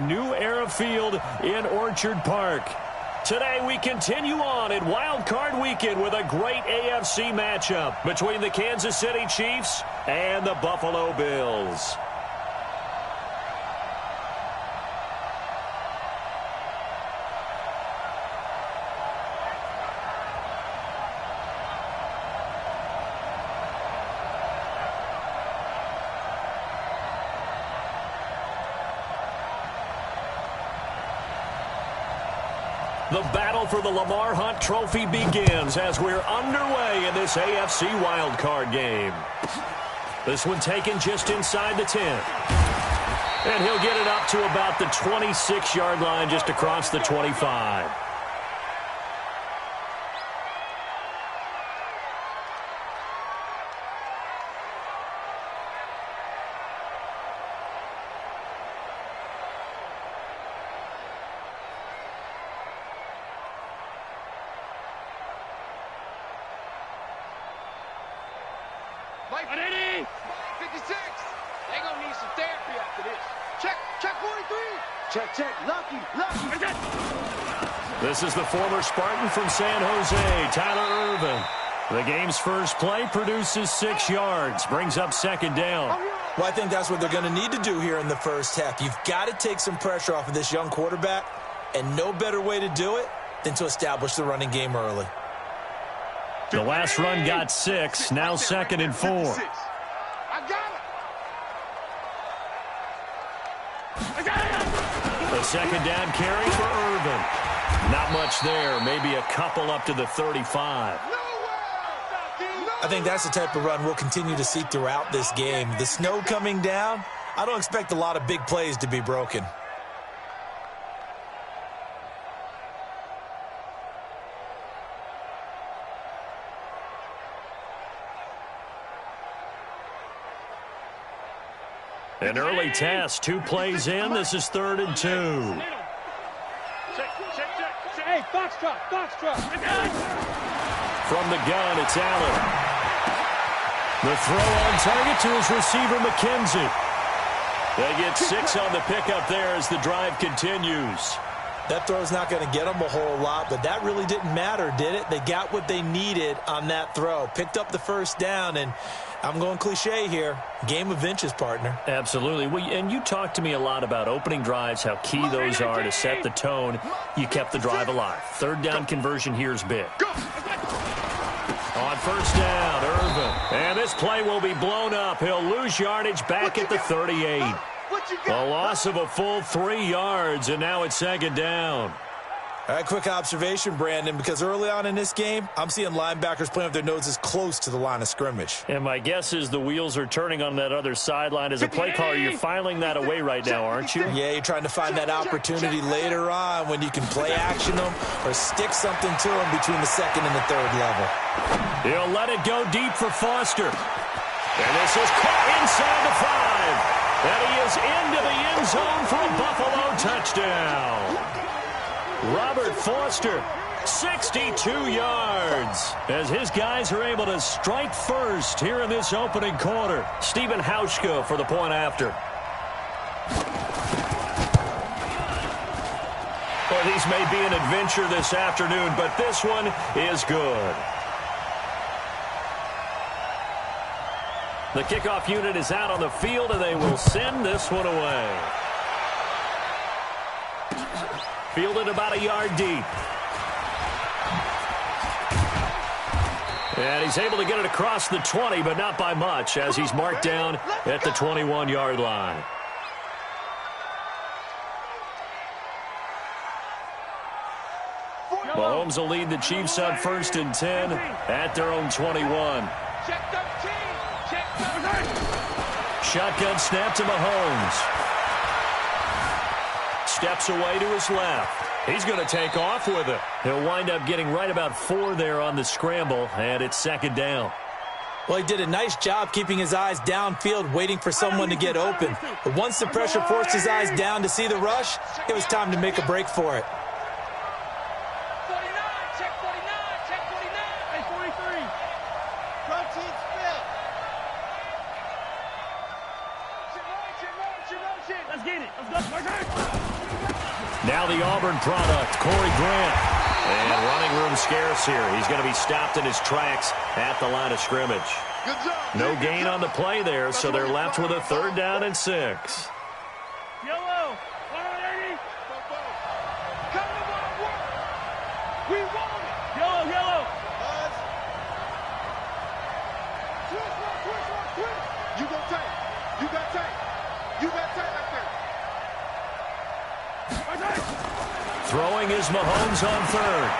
New Era Field in Orchard Park. Today we continue on in Wild Card Weekend with a great AFC matchup between the Kansas City Chiefs and the Buffalo Bills. The battle for the Lamar Hunt Trophy begins as we're underway in this AFC wildcard game. This one taken just inside the 10. And he'll get it up to about the 26-yard line, just across the 25. Mike 56. They gonna need some therapy after this. Check 43. Check. Lucky. This is the former Spartan from San Jose, Tyler Ervin. The game's first play produces 6 yards, brings up second down. Well, I think that's what they're going to need to do here in the first half. You've got to take some pressure off of this young quarterback, and no better way to do it than to establish the running game early. The last run got 6, now second and 4. I got it. The second down carry for Ervin. Not much there, maybe a couple up to the 35. I think that's the type of run we'll continue to see throughout this game. The snow coming down, I don't expect a lot of big plays to be broken. An early test, 2 plays in. This is 3rd and 2. Hey, Foxtrot. From the gun, it's Allen. The throw on target to his receiver, McKenzie. They get 6 on the pickup there as the drive continues. That throw's not going to get them a whole lot, but that really didn't matter, did it? They got what they needed on that throw. Picked up the first down, and I'm going cliche here. Game of inches, partner. Absolutely. And you talked to me a lot about opening drives, how key those are to set the tone. You kept the drive alive. 3rd down conversion here is big. On first down, Ervin. And this play will be blown up. He'll lose yardage back at the 38. A loss of a full 3 yards, and now it's second down. All right, quick observation, Brandon, because early on in this game, I'm seeing linebackers playing with their noses close to the line of scrimmage. And my guess is the wheels are turning on that other sideline. As a play caller, you're filing that away right now, aren't you? Yeah, you're trying to find that opportunity later on when you can play action them or stick something to them between the 2nd and the 3rd level. He'll let it go deep for Foster. And this is caught inside the 5. And he is into the end zone for a Buffalo touchdown. Robert Foster, 62 yards, as his guys are able to strike first here in this opening quarter. Stephen Hauschka for the point after. Well, these may be an adventure this afternoon, but this one is good. The kickoff unit is out on the field, and they will send this one away. Fielded about a yard deep. And he's able to get it across the 20, but not by much, as he's marked down at the 21-yard line. Mahomes will lead the Chiefs up 1st and 10 at their own 21. Shotgun snap to Mahomes. Steps away to his left. He's going to take off with it. He'll wind up getting right about 4 there on the scramble, and it's second down. Well, he did a nice job keeping his eyes downfield, waiting for someone to get open. But once the pressure forced his eyes down to see the rush, it was time to make a break for it. 49, check 49. Hey, 43. Protein spill. Let's get it. Let's go. Now the Auburn product, Corey Grant. And running room scarce here. He's going to be stopped in his tracks at the line of scrimmage. No gain on the play there, so they're left with a 3rd down and 6. Yellow. Come to my work. We want it. Yellow, yellow. Twist. You go tight. You got tight. You got tight right there. Throwing is Mahomes on 3rd.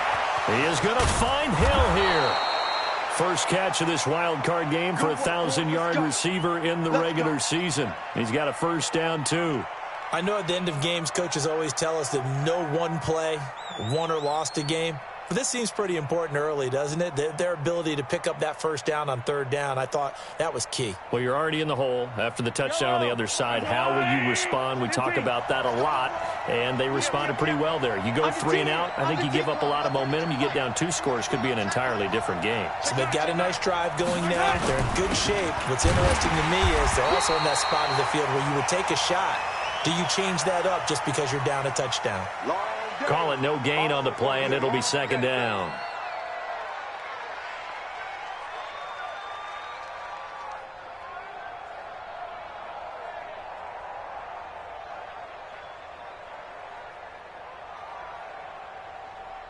He is going to find Hill here. First catch of this wild card game for a 1,000-yard receiver in the regular season. He's got a 1st down, too. I know at the end of games, coaches always tell us that no one play won or lost a game. But this seems pretty important early, doesn't it? Their ability to pick up that 1st down on 3rd down, I thought that was key. Well, you're already in the hole after the touchdown on the other side. How will you respond? We talk about that a lot, and they responded pretty well there. You go 3 and out, I think you give up a lot of momentum. You get down 2 scores, could be an entirely different game. So they've got a nice drive going now. They're in good shape. What's interesting to me is they're also in that spot of the field where you would take a shot. Do you change that up just because you're down a touchdown? Call it no gain on the play, and it'll be 2nd down.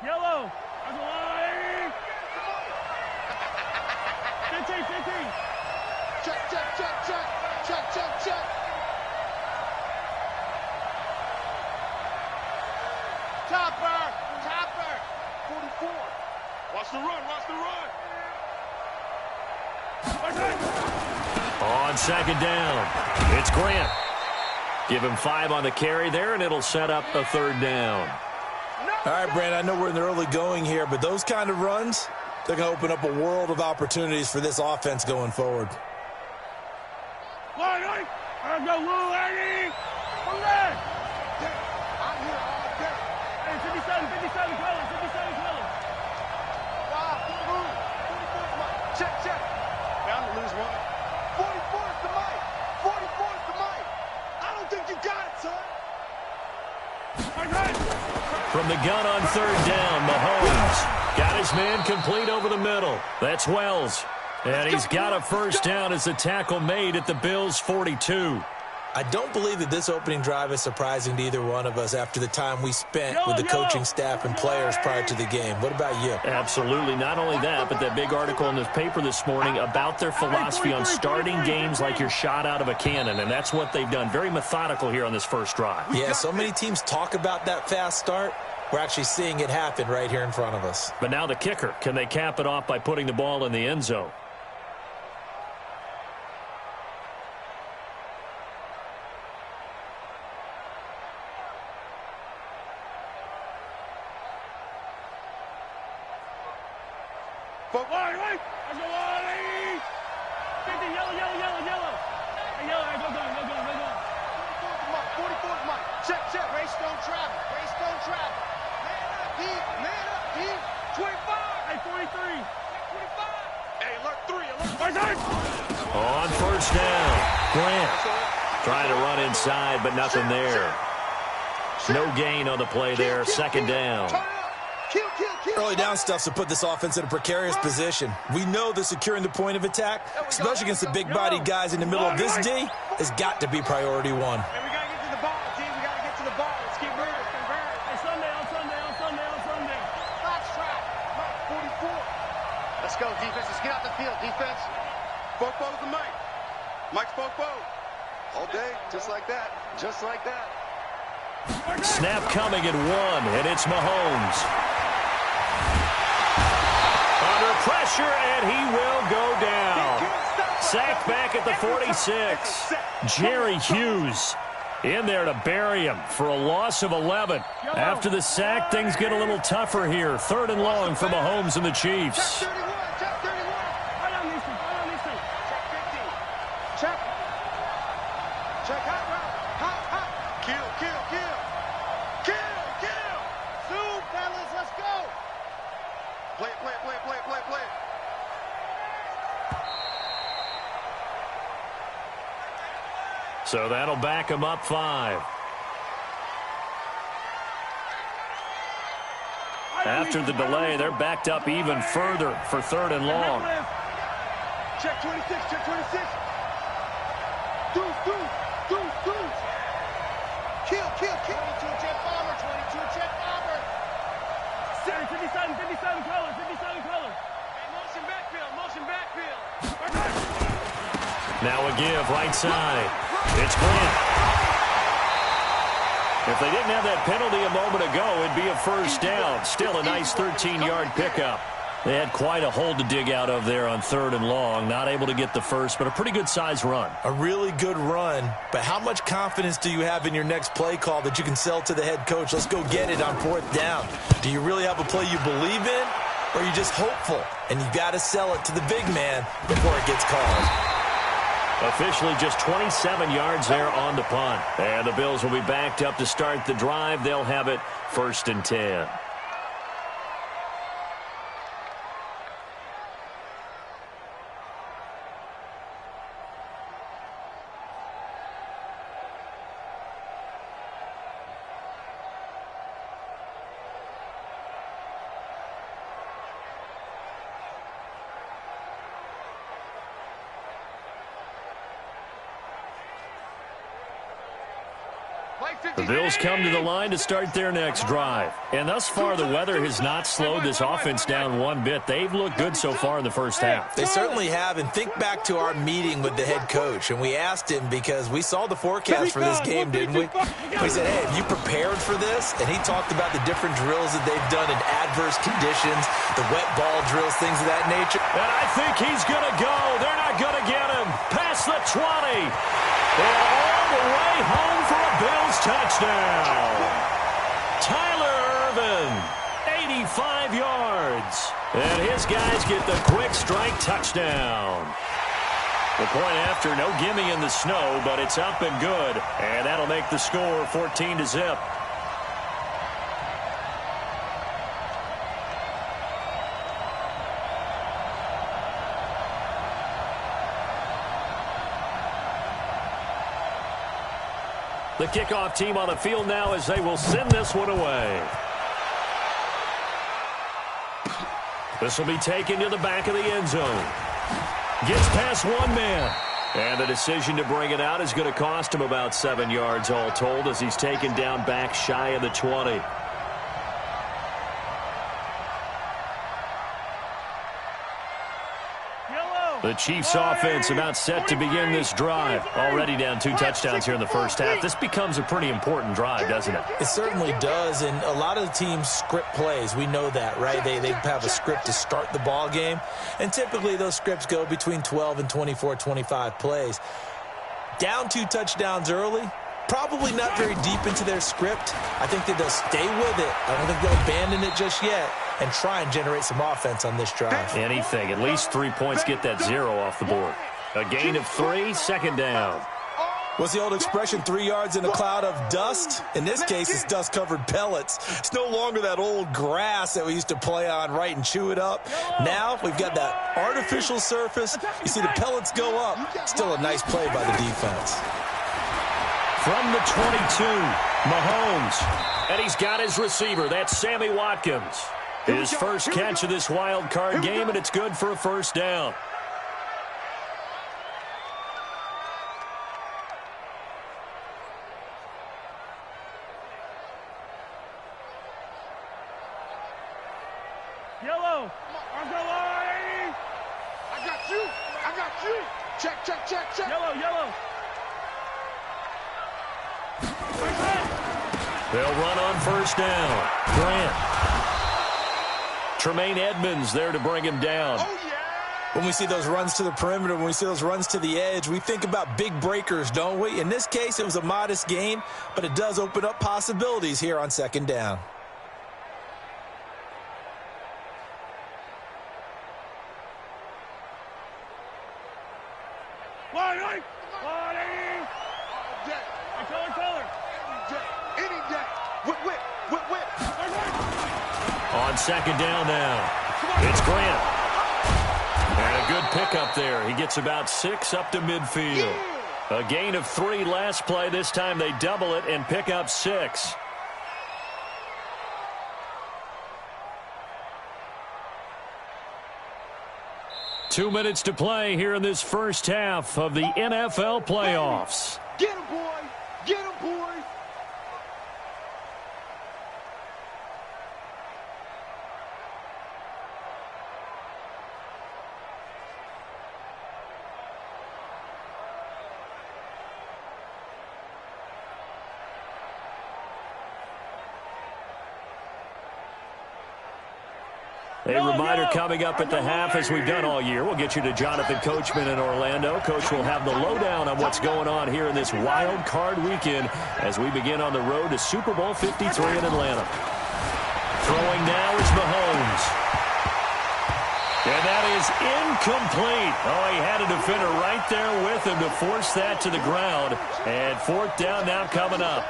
Yellow. That's a line. 15. Check. Topper. 44. Watch the run. On 2nd down, it's Grant. Give him 5 on the carry there, and it'll set up a 3rd down. All right, Brandon, I know we're in the early going here, but those kind of runs, they're going to open up a world of opportunities for this offense going forward. I'm here all day. Hey, 57 colors. Check. Bound to lose one. 44 is the mic. I don't think you got it, son. From the gun on 3rd down, Mahomes got his man complete over the middle. That's Wells. And he's got a 1st down as the tackle made at the Bills' 42. I don't believe that this opening drive is surprising to either one of us after the time we spent with the coaching staff and players prior to the game. What about you? Absolutely. Not only that, but that big article in the paper this morning about their philosophy on starting games like you're shot out of a cannon, and that's what they've done. Very methodical here on this first drive. Yeah, so many teams talk about that fast start. We're actually seeing it happen right here in front of us. But now the kicker. Can they cap it off by putting the ball in the end zone? On 1st down, Grant trying to run inside, but nothing there. No gain on the play there. 2nd down. Early down stuff to put this offense in a precarious position. We know that securing the point of attack, especially against the big-bodied guys in the middle of this D, has got to be priority 1. We got to get to the ball, team. We got to get to the ball. Let's keep moving. Hey, Sunday. Box trap. 44. Let's go, defense. Let's get out the field, defense. Bopo's the mic. Mike's Bopo. All day, just like that. Just like that. Snap coming at 1, and it's Mahomes. Under pressure, and he will go down. Sacked back at the 46. Jerry Hughes in there to bury him for a loss of 11. After the sack, things get a little tougher here. 3rd and long for Mahomes and the Chiefs. Check hot. Kill. Zoom, fellas, let's go. Play it. So that'll back him up 5. After the delay, they're backed up even further for 3rd and long. Check 26, check 26. Deuce. Kill. 22 jet bomber, 22 jet bomber. 57 colors. Hey, motion backfield. Now a give, right side. It's Grant. If they didn't have that penalty a moment ago, it'd be a first down. Still a nice 13-yard pickup. They had quite a hole to dig out of there on 3rd and long. Not able to get the first, but a pretty good-sized run. A really good run, but how much confidence do you have in your next play call that you can sell to the head coach? Let's go get it on 4th down. Do you really have a play you believe in, or are you just hopeful? And you got to sell it to the big man before it gets called. Officially just 27 yards there on the punt. And the Bills will be backed up to start the drive. They'll have it 1st and 10. The Bills come to the line to start their next drive. And thus far, the weather has not slowed this offense down one bit. They've looked good so far in the first half. They certainly have. And think back to our meeting with the head coach. And we asked him, because we saw the forecast for this game, didn't we? We said, hey, have you prepared for this? And he talked about the different drills that they've done in adverse conditions, the wet ball drills, things of that nature. And I think he's going to go. They're not going to get him. Past the 20. And all the way home for a Bills touchdown. Tyler Ervin, 85 yards. And his guys get the quick strike touchdown. The point after, no gimme in the snow, but it's up and good. And that'll make the score 14-0. The kickoff team on the field now as they will send this one away. This will be taken to the back of the end zone. Gets past one man. And the decision to bring it out is going to cost him about 7 yards all told as he's taken down back shy of the 20. The Chiefs offense about set to begin this drive. Already down 2 touchdowns here in the first half. This becomes a pretty important drive, doesn't it? It certainly does, and a lot of the teams script plays. We know that, right? They have a script to start the ball game, and typically those scripts go between 12 and 24, 25 plays. Down 2 touchdowns early, probably not very deep into their script. I think that they'll stay with it. I don't think they'll abandon it just yet and try and generate some offense on this drive. Anything. At least 3 points, get that 0 off the board. A gain of 3, 2nd down. What's the old expression, 3 yards in a cloud of dust? In this case, it's dust-covered pellets. It's no longer that old grass that we used to play on, right, and chew it up. Now we've got that artificial surface. You see the pellets go up. Still a nice play by the defense. From the 22, Mahomes. And he's got his receiver. That's Sammy Watkins. His first catch of this wild card game, and it's good for a first down. Yellow. I got you. Check. Yellow. They'll run on first down. Grant. Tremaine Edmonds there to bring him down. Oh, yeah. When we see those runs to the perimeter, when we see those runs to the edge, we think about big breakers, don't we? In this case, it was a modest gain, but it does open up possibilities here on 2nd down. On 2nd down now, it's Grant. And a good pickup there. He gets about 6 up to midfield. A gain of 3 last play. This time they double it and pick up 6. 2 minutes to play here in this first half of the NFL playoffs. Get him, boy! Get him, boys! A reminder coming up at the half, as we've done all year. We'll get you to Jonathan Coachman in Orlando. Coach will have the lowdown on what's going on here in this wild card weekend as we begin on the road to Super Bowl 53 in Atlanta. Throwing now is Mahomes. And that is incomplete. Oh, he had a defender right there with him to force that to the ground. And fourth down now coming up.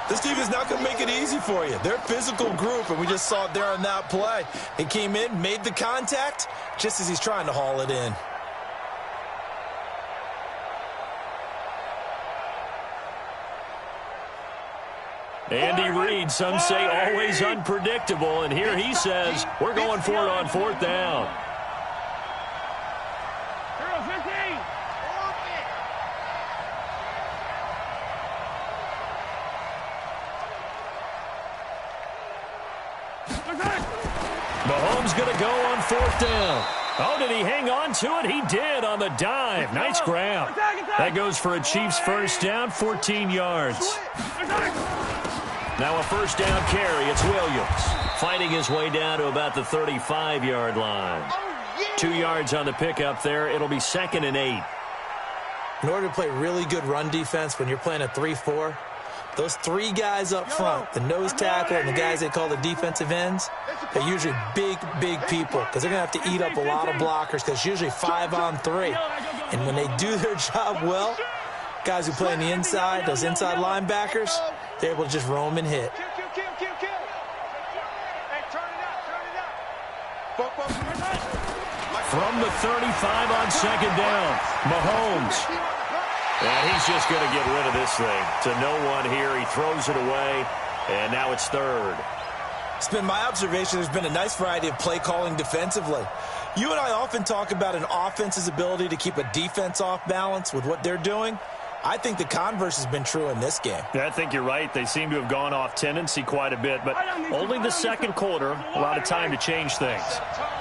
This team is not going to make it easy for you. They're a physical group, and we just saw it there on that play. He came in, made the contact, just as he's trying to haul it in. Andy Reid, some say always unpredictable, and here he says, we're going for it on fourth down. Mahomes going to go on fourth down. Oh, did he hang on to it? He did on the dive. Nice grab. That goes for a Chiefs first down, 14 yards. Now a first down carry. It's Williams fighting his way down to about the 35-yard line. 2 yards on the pickup there. It'll be 2nd and 8. In order to play really good run defense when you're playing a 3-4, those three guys up front, the nose tackle and the guys they call the defensive ends, they're usually big, big people because they're going to have to eat up a lot of blockers because it's usually 5-on-3. And when they do their job well, guys who play on the inside, those inside linebackers, they're able to just roam and hit. From the 35 on second down, Mahomes. And he's just going to get rid of this thing to no one here. He throws it away, and now it's third. It's been my observation there's been a nice variety of play calling defensively. You and I often talk about an offense's ability to keep a defense off balance with what they're doing. I think the converse has been true in this game. Yeah, I think you're right. They seem to have gone off tendency quite a bit, but only the second quarter, a lot of time to change things.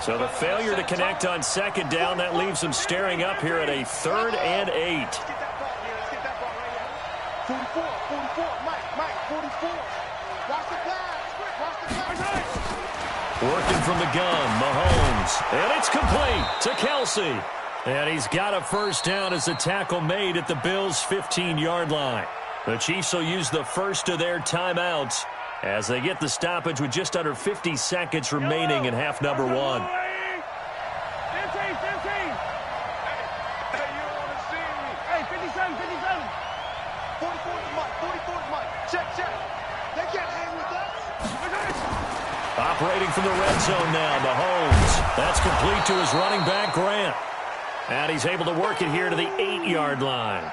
So the failure to connect on second down, that leaves them staring up here at a 3rd and 8. 44, Mike, 44. Watch the pass. Working from the gun, Mahomes. And it's complete to Kelsey. And he's got a first down as the tackle made at the Bills' 15-yard line. The Chiefs will use the first of their timeouts as they get the stoppage with just under 50 seconds remaining in half number 1. Operating from the red zone now, Mahomes. That's complete to his running back, Grant. And he's able to work it here to the 8-yard line.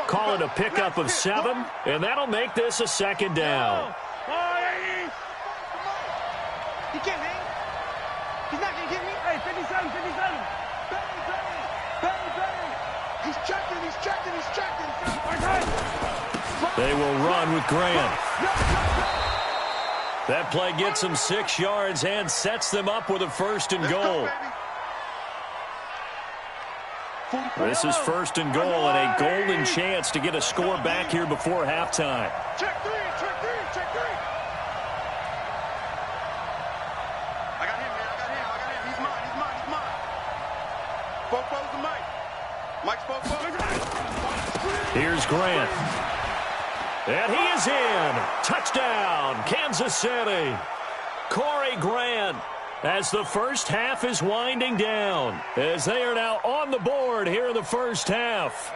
Call it a pickup of 7, and that'll make this a second down. He can't hang. He's not going to get me. Hey, 57. He's checking. They will run with Grant. That play gets them 6 yards and sets them up with a 1st and goal. This is 1st and goal and a golden chance to get a score back here before halftime. Check three. I got him. He's mine. Bofo's the Mike. Mike's Bofo. Here's Grant. And he is in. Touchdown, Kansas City. Corey Grant, as the first half is winding down, as they are now on the board here in the first half.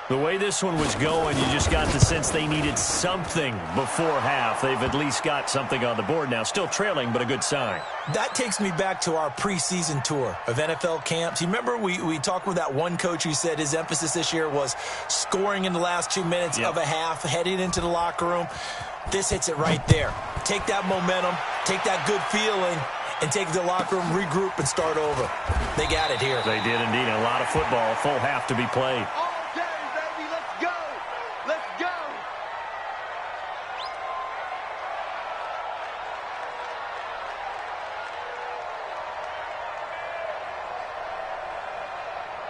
The way this one was going, you just got the sense they needed something before half. They've at least got something on the board now. Still trailing, but a good sign. That takes me back to our preseason tour of NFL camps. You remember we talked with that one coach who said his emphasis this year was scoring in the last 2 minutes of a half, heading into the locker room. This hits it right there. Take that momentum, take that good feeling, and take it to the locker room, regroup, and start over. They got it here. They did indeed. A lot of football, a full half to be played. Okay, baby, let's go. Let's go.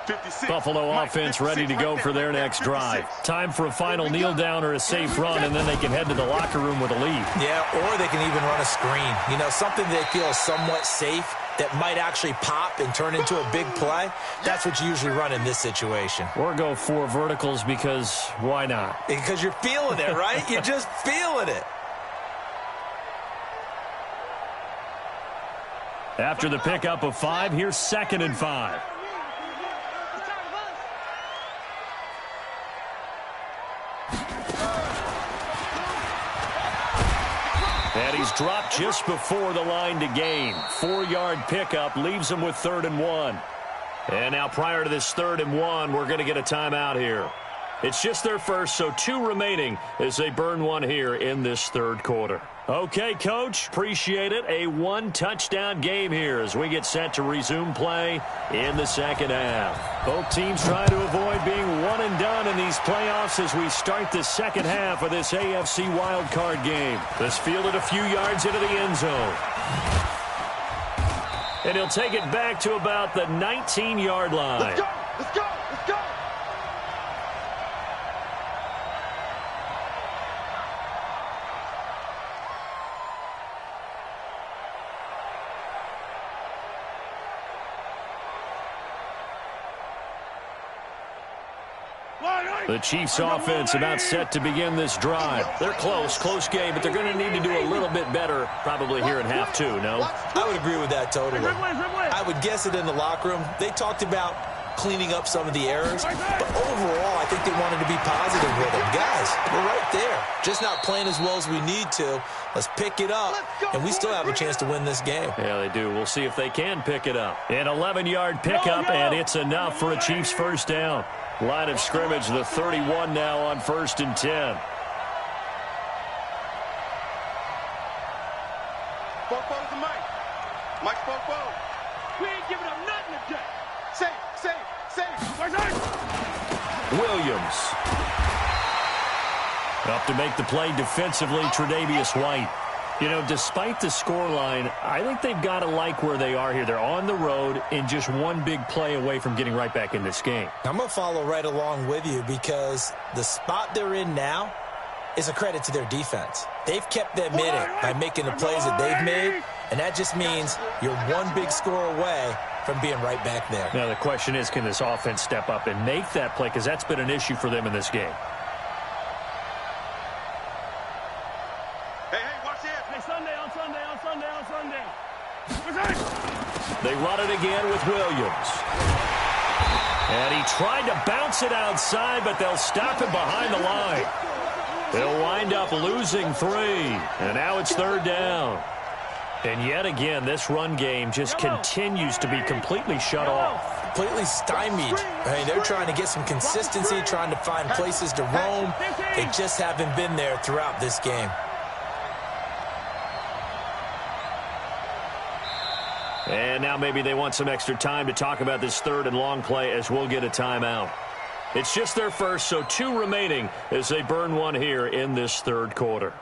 56. Buffalo offense ready to go for their next drive. Time for a final kneel down or a safe run, and then they can head to the locker room with a lead. Yeah, or they can even run a screen. You know, something they feel somewhat safe that might actually pop and turn into a big play. That's what you usually run in this situation. Or go 4 verticals because why not? Because you're feeling it, right? You're just feeling it. After the pickup of 5, here's 2nd and 5. And he's dropped just before the line to gain. 4-yard pickup leaves him with 3rd and 1. And now prior to this 3rd and 1, we're going to get a timeout here. It's just their first, so 2 remaining as they burn 1 here in this 3rd quarter. Okay, Coach, appreciate it. A 1-touchdown game here as we get set to resume play in the 2nd half. Both teams trying to avoid being one and done in these playoffs as we start the 2nd half of this AFC wildcard game. This fielded a few yards into the end zone. And he'll take it back to about the 19-yard line. Let's go. Let's go. Let's go. The Chiefs offense about set to begin this drive. They're close game, but they're going to need to do a little bit better probably here in half 2, no? I would agree with that totally. I would guess it in the locker room. They talked about cleaning up some of the errors, but overall, I think they wanted to be positive with them. Guys, we're right there. Just not playing as well as we need to. Let's pick it up, and we still have a chance to win this game. Yeah, they do. We'll see if they can pick it up. An 11-yard pickup, and it's enough for a Chiefs first down. Line of scrimmage, the 31 now on 1st and 10. Bofo's the Mike. Mike's Bofo. We ain't giving up nothing today. Safe. Williams. Up to make the play defensively, Tre'Davious White. You know, despite the scoreline, I think they've got to like where they are here. They're on the road and just one big play away from getting right back in this game. I'm going to follow right along with you because the spot they're in now is a credit to their defense. They've kept them in it by making the plays that they've made, and that just means you're one big score away from being right back there. Now, the question is, can this offense step up and make that play? Because that's been an issue for them in this game. They run it again with Williams. And he tried to bounce it outside, but they'll stop him behind the line. They'll wind up losing 3. And now it's 3rd down. And yet again, this run game just continues to be completely shut off. Completely stymied. I mean, they're trying to get some consistency, trying to find places to roam. They just haven't been there throughout this game. And now maybe they want some extra time to talk about this 3rd and long play as we'll get a timeout. It's just their first, so 2 remaining as they burn 1 here in this 3rd quarter.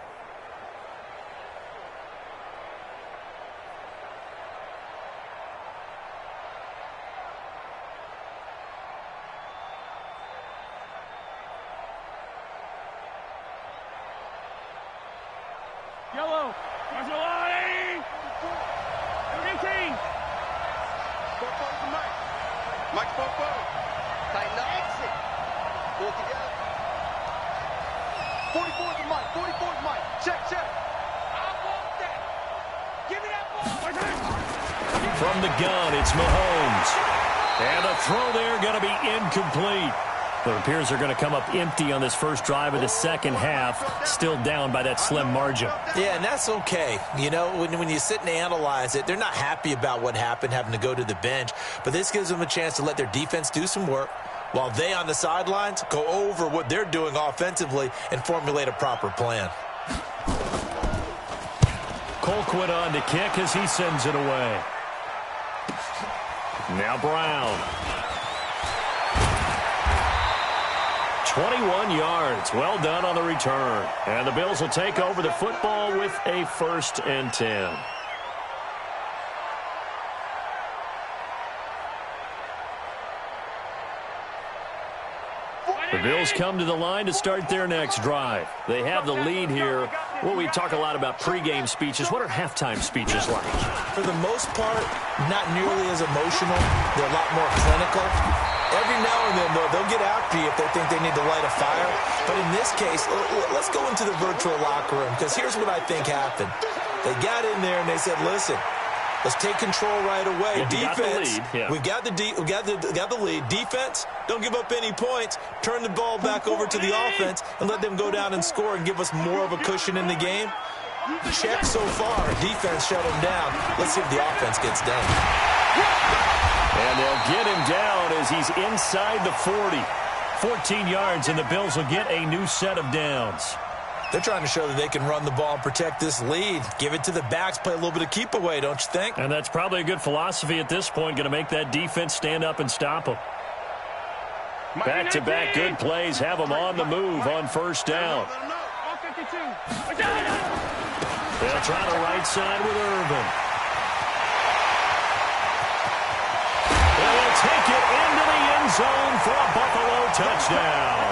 Yellow. Bofo's the Mike. Mike's Bofo. Tighten up. Exit. Pull it together. 44's the Mike. 44's Mike. Check. I want that. Give me that ball. From the gun, it's Mahomes. And the throw there going to be incomplete. It appears they're going to come up empty on this first drive of the 2nd half, still down by that slim margin. Yeah, and that's okay. You know, when you sit and analyze it, they're not happy about what happened, having to go to the bench. But this gives them a chance to let their defense do some work while they on the sidelines go over what they're doing offensively and formulate a proper plan. Colquitt on to kick as he sends it away. Now Brown. 21 yards. Well done on the return. And the Bills will take over the football with a 1st and 10. The Bills come to the line to start their next drive. They have the lead here. Well, we talk a lot about pregame speeches. What are halftime speeches like? For the most part, not nearly as emotional. They're a lot more clinical. Every now and then, though, they'll get after you if they think they need to light a fire. But in this case, let's go into the virtual locker room, because here's what I think happened. They got in there and they said, listen, let's take control right away. Defense, we've got the lead. Defense, don't give up any points. Turn the ball back over to the offense and let them go down and score and give us more of a cushion in the game. Check so far. Defense shut him down. Let's see if the offense gets done. And they'll get him down as he's inside the 40. 14 yards, and the Bills will get a new set of downs. They're trying to show that they can run the ball and protect this lead. Give it to the backs, play a little bit of keep away, don't you think? And that's probably a good philosophy at this point, going to make that defense stand up and stop them. Back-to-back good plays have them on the move on 1st down. They'll try the right side with Irvin. They'll take it into the end zone for a Buffalo touchdown.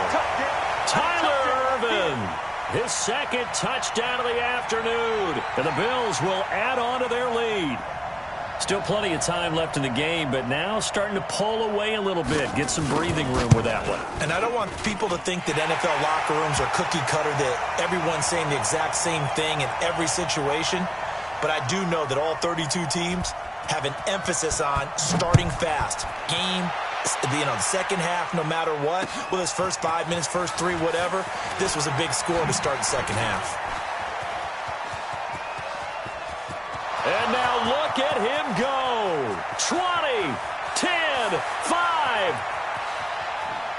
Tyler Irvin, his 2nd touchdown of the afternoon. And the Bills will add on to their lead. Still plenty of time left in the game, but now starting to pull away a little bit. Get some breathing room with that one. And I don't want people to think that NFL locker rooms are cookie cutter, that everyone's saying the exact same thing in every situation. But I do know that all 32 teams have an emphasis on starting fast. Game, the second half, no matter what. Well, his first 5 minutes, first 3, whatever. This was a big score to start the second half. And now look at him go. 20, 10, 5.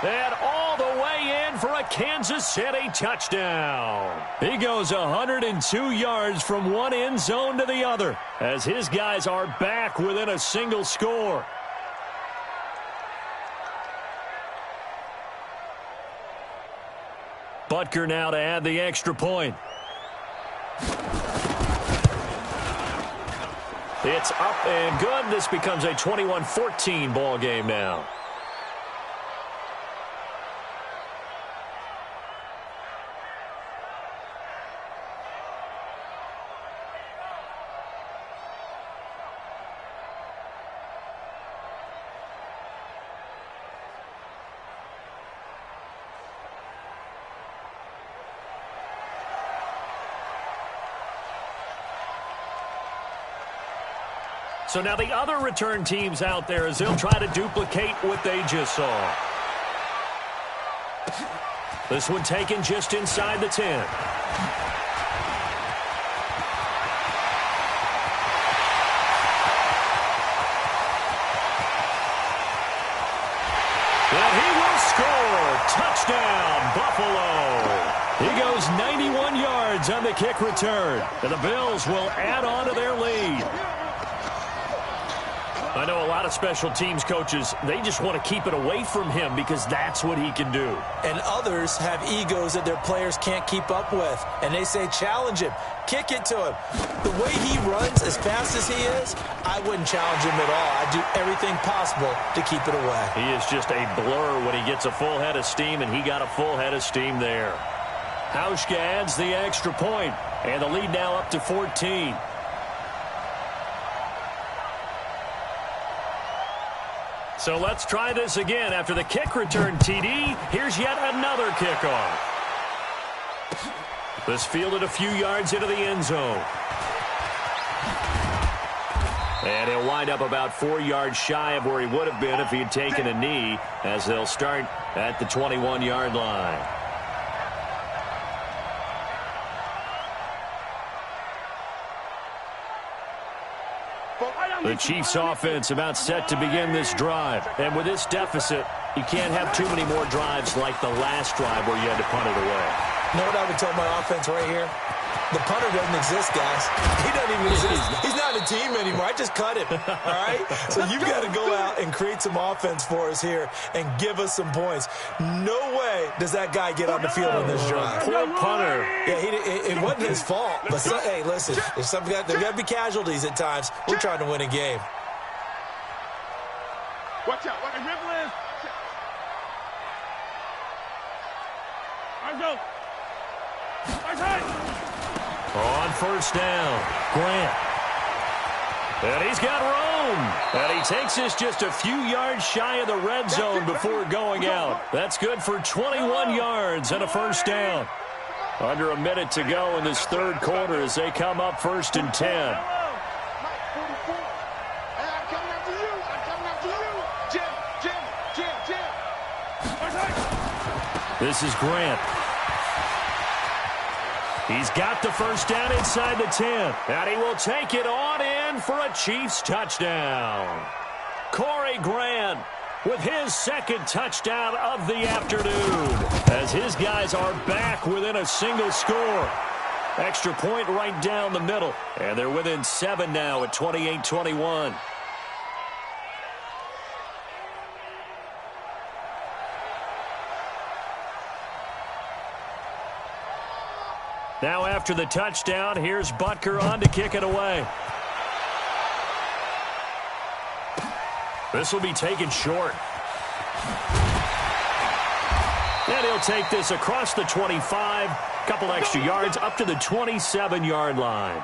And all the way in for a Kansas City touchdown. He goes 102 yards from one end zone to the other as his guys are back within a single score. Butker now to add the extra point. It's up and good. This becomes a 21-14 ball game now. So now the other return teams out there as they'll try to duplicate what they just saw. This one taken just inside the 10. And he will score. Touchdown, Buffalo. He goes 91 yards on the kick return. And the Bills will add on to their lead. I know a lot of special teams coaches, they just want to keep it away from him because that's what he can do. And others have egos that their players can't keep up with. And they say, challenge him, kick it to him. The way he runs as fast as he is, I wouldn't challenge him at all. I'd do everything possible to keep it away. He is just a blur when he gets a full head of steam, and he got a full head of steam there. Hauschka adds the extra point, and the lead now up to 14. So let's try this again. After the kick return TD, here's yet another kickoff. This fielded a few yards into the end zone. And he'll wind up about 4 yards shy of where he would have been if he had taken a knee, as they'll start at the 21-yard line. The Chiefs offense about set to begin this drive. And with this deficit, you can't have too many more drives like the last drive where you had to punt it away. You know what I would tell my offense right here? The punter doesn't exist, guys. He doesn't even exist. He's not a team anymore. I just cut him, all right? So you've got to go out and create some offense for us here and give us some points. No way does that guy get on the field on this drive. Poor punter. Yeah, it wasn't his fault. But, hey, listen, there's got to be casualties at times. We're trying to win a game. Watch out. Watch out. On first down, Grant. And he's got room. And he takes this just a few yards shy of the red zone before going out. That's good for 21 yards and a first down. Under a minute to go in this third quarter as they come up 1st and 10. This is Grant. He's got the first down inside the 10. And he will take it on in for a Chiefs touchdown. Corey Grant with his second touchdown of the afternoon as his guys are back within a single score. Extra point right down the middle. And they're within 7 now at 28-21. Now after the touchdown, here's Butker on to kick it away. This will be taken short. And he'll take this across the 25, couple extra yards up to the 27-yard line.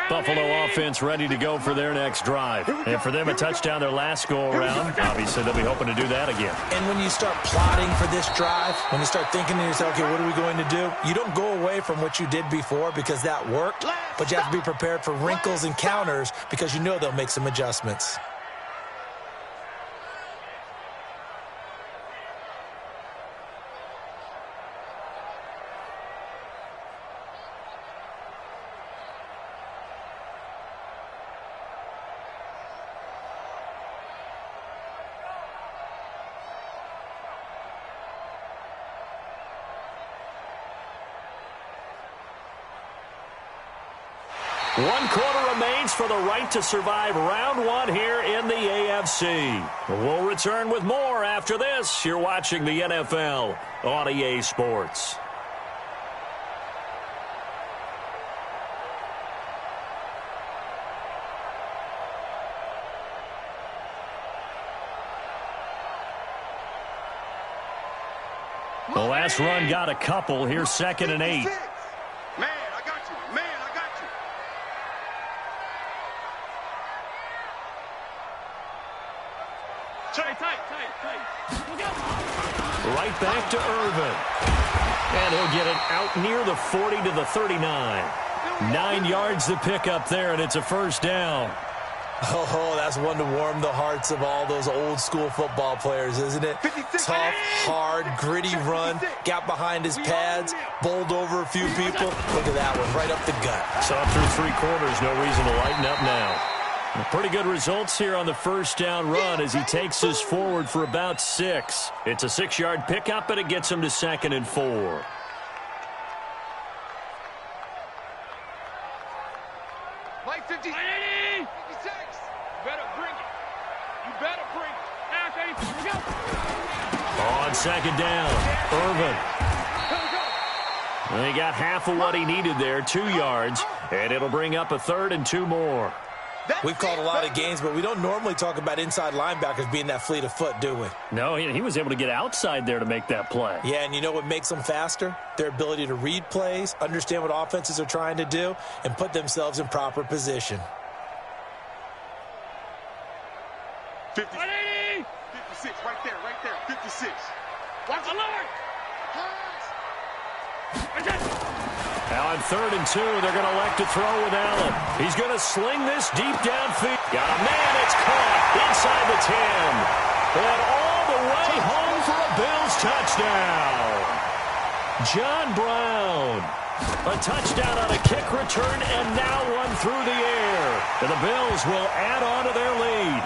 Buffalo offense ready to go for their next drive. And for them, a touchdown their last go-around. Obviously, they'll be hoping to do that again. And when you start plotting for this drive, when you start thinking to yourself, okay, what are we going to do? You don't go away from what you did before because that worked, but you have to be prepared for wrinkles and counters because you know they'll make some adjustments. One quarter remains for the right to survive round one here in the AFC. We'll return with more after this. You're watching the NFL on EA Sports. The last run got a couple. Here's 2nd and 8. Man, I got you. Man, I got you. Tight. Right back to Irvin. And he'll get it out near the 40 to the 39. 9 yards to pick up there, and it's a first down. Oh, that's one to warm the hearts of all those old-school football players, isn't it? Tough, hard, gritty run, got behind his pads, bowled over a few people. Look at that one, right up the gut. So through 3 quarters, no reason to lighten up now. Pretty good results here on the first down run as he takes this forward for about 6. It's a 6-yard pickup, and it gets him to 2nd and 4. Mike 50. 56. Better bring it. You better bring it. Here we go. On 2nd down, Irvin. And he got half of what he needed there, 2 yards, and it'll bring up a 3rd and 2 more. We've called a lot of games, but we don't normally talk about inside linebackers being that fleet of foot, do we? No, he was able to get outside there to make that play. Yeah, and you know what makes them faster? Their ability to read plays, understand what offenses are trying to do, and put themselves in proper position. 50. 56, right there. 56. Watch the Lord. Now on 3rd and 2, they're going to elect to throw with Allen. He's going to sling this deep downfield. Got a man, it's caught inside the 10. And all the way home for a Bills touchdown. John Brown. A touchdown on a kick return, and now one through the air. And the Bills will add on to their lead.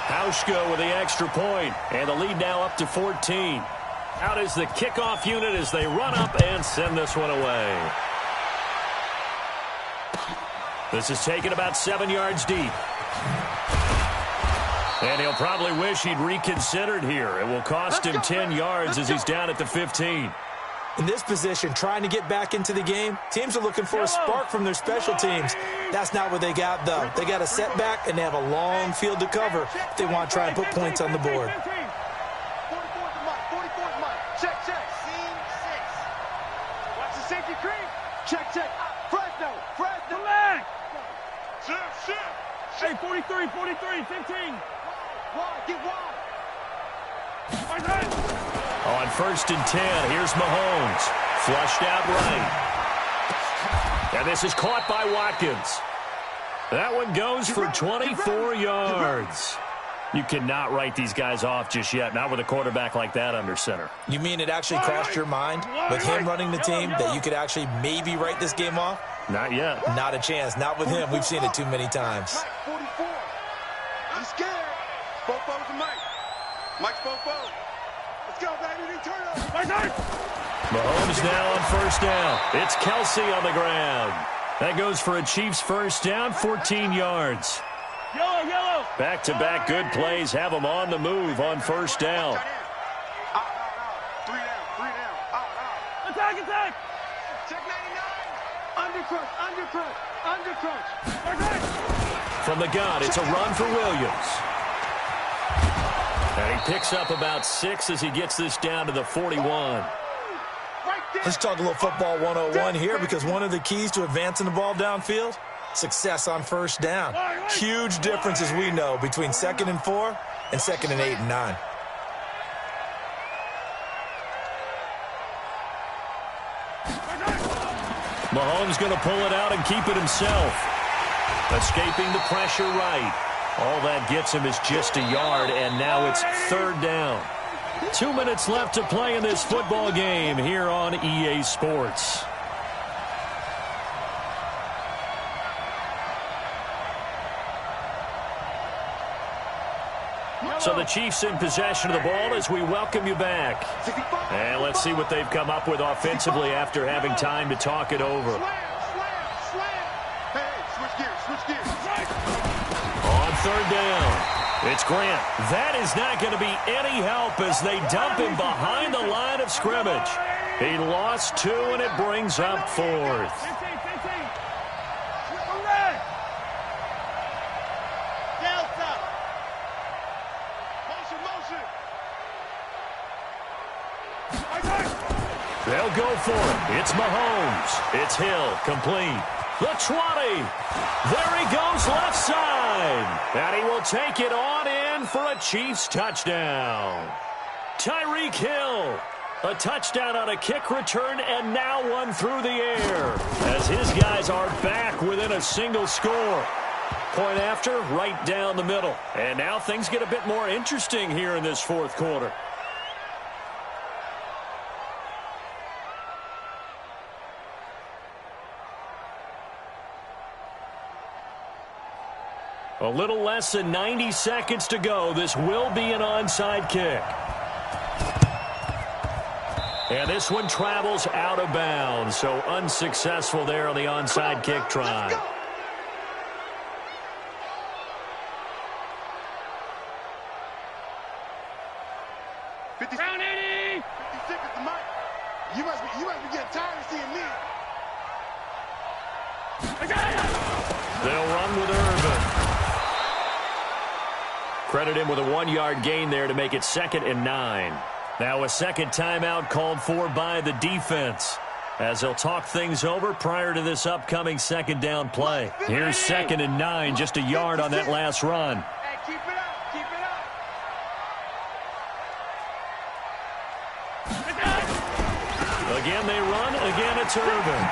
Hauschka with the extra point, and the lead now up to 14. Out is the kickoff unit as they run up and send this one away. This is taken about 7 yards deep. And he'll probably wish he'd reconsidered here. It will cost him 10 yards as he's down at the 15. In this position, trying to get back into the game, teams are looking for a spark from their special teams. That's not what they got, though. They got a setback, and they have a long field to cover if they want to try and put points on the board. 44th Mike. Check, check. Scene 6. Watch the safety creep. Check, check. Fresno. Leg. Shift. Hey, 43, 15. Wide, get wide. On 1st and 10, here's Mahomes. Flushed out right. And this is caught by Watkins. That one goes for 24 yards. You cannot write these guys off just yet, not with a quarterback like that under center. You mean it actually crossed your mind with him running the team that you could actually maybe write this game off? Not yet. Not a chance. Not with him. We've seen it too many times. Mike, 44. He's scared. Bofo's to Mike. Mike's Bofo. Let's go, baby. Turn up. Mahomes now on 1st down. It's Kelsey on the ground. That goes for a Chiefs 1st down, 14 yards. Yellow. Back-to-back good plays have them on the move on 1st down. Out. 3 down. Out. Attack. Check 99. Undercrunch. From the gun, it's a run for Williams. And he picks up about 6 as he gets this down to the 41. Let's talk a little football 101 here, because one of the keys to advancing the ball downfield, success on 1st down. Huge difference, as we know, between 2nd and 4 and 2nd and 8 and 9. Mahomes going to pull it out and keep it himself. Escaping the pressure right. All that gets him is just a yard, and now it's 3rd down. 2 minutes left to play in this football game here on EA Sports. So the Chiefs in possession of the ball as we welcome you back. And let's see what they've come up with offensively after having time to talk it over. Hey, switch gears. On 3rd down, it's Grant. That is not going to be any help as they dump him behind the line of scrimmage. He lost 2, and it brings up 4th. 15. They'll go for it. It's Mahomes. It's Hill. Complete. The 20. There he goes left side. And he will take it on in for a Chiefs touchdown. Tyreek Hill. A touchdown on a kick return, and now one through the air as his guys are back within a single score. Point after, right down the middle. And now things get a bit more interesting here in this 4th quarter. A little less than 90 seconds to go. This will be an onside kick. And this one travels out of bounds, so unsuccessful there on the onside kick try. Round 80. 56 is the mic. You must be getting tired of seeing me. They'll run with Irvin. Credit him with a 1-yard gain there to make it 2nd and 9. Now a second timeout called for by the defense as they'll talk things over prior to this upcoming 2nd down play. Here's 2nd and 9, just a yard on that last run. Hey, keep it up. Again they run, again it's Irvin.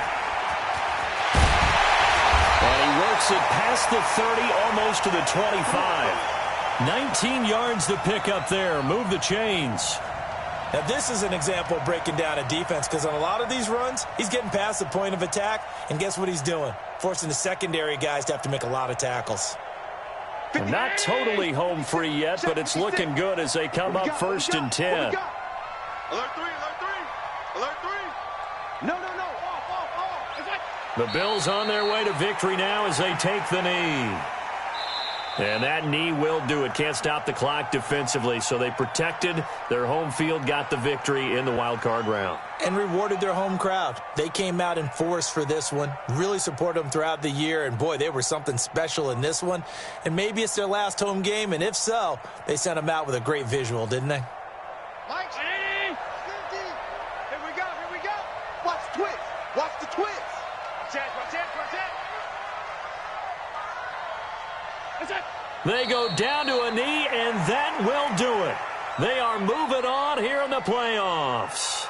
And he works it past the 30, almost to the 25. 19 yards to pick up there. Move the chains. Now, this is an example of breaking down a defense because on a lot of these runs, he's getting past the point of attack, and guess what he's doing? Forcing the secondary guys to have to make a lot of tackles. Well, not totally home free yet, but it's looking good as they come up 1st and 10. Alert 3, alert 3, alert 3. No. Off. It's like... The Bills on their way to victory now as they take the knee. And that knee will do it. Can't stop the clock defensively, so they protected their home field, got the victory in the wild card round. And rewarded their home crowd. They came out in force for this one, really supported them throughout the year, and boy, they were something special in this one. And maybe it's their last home game, and if so, they sent them out with a great visual, didn't they? Mike, here we go. Watch the twist. Watch the twist. Watch it. They go down to a knee, and that will do it. They are moving on here in the playoffs.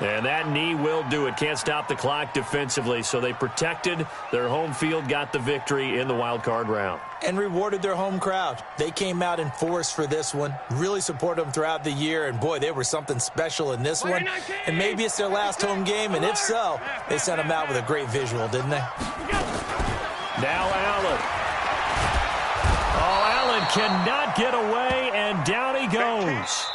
And that knee will do it. Can't stop the clock defensively, so they protected their home field, got the victory in the wild card round. And rewarded their home crowd. They came out in force for this one, really supported them throughout the year, and boy, they were something special in this one. And maybe it's their last home game, and if so, they sent them out with a great visual, didn't they? Now Allen. Allen cannot get away, and down he goes.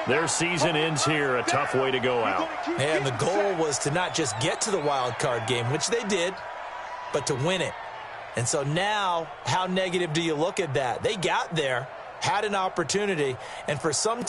Their season ends here, a tough way to go out. And the goal was to not just get to the wild card game, which they did, but to win it. And so now, how negative do you look at that? They got there, had an opportunity, and for some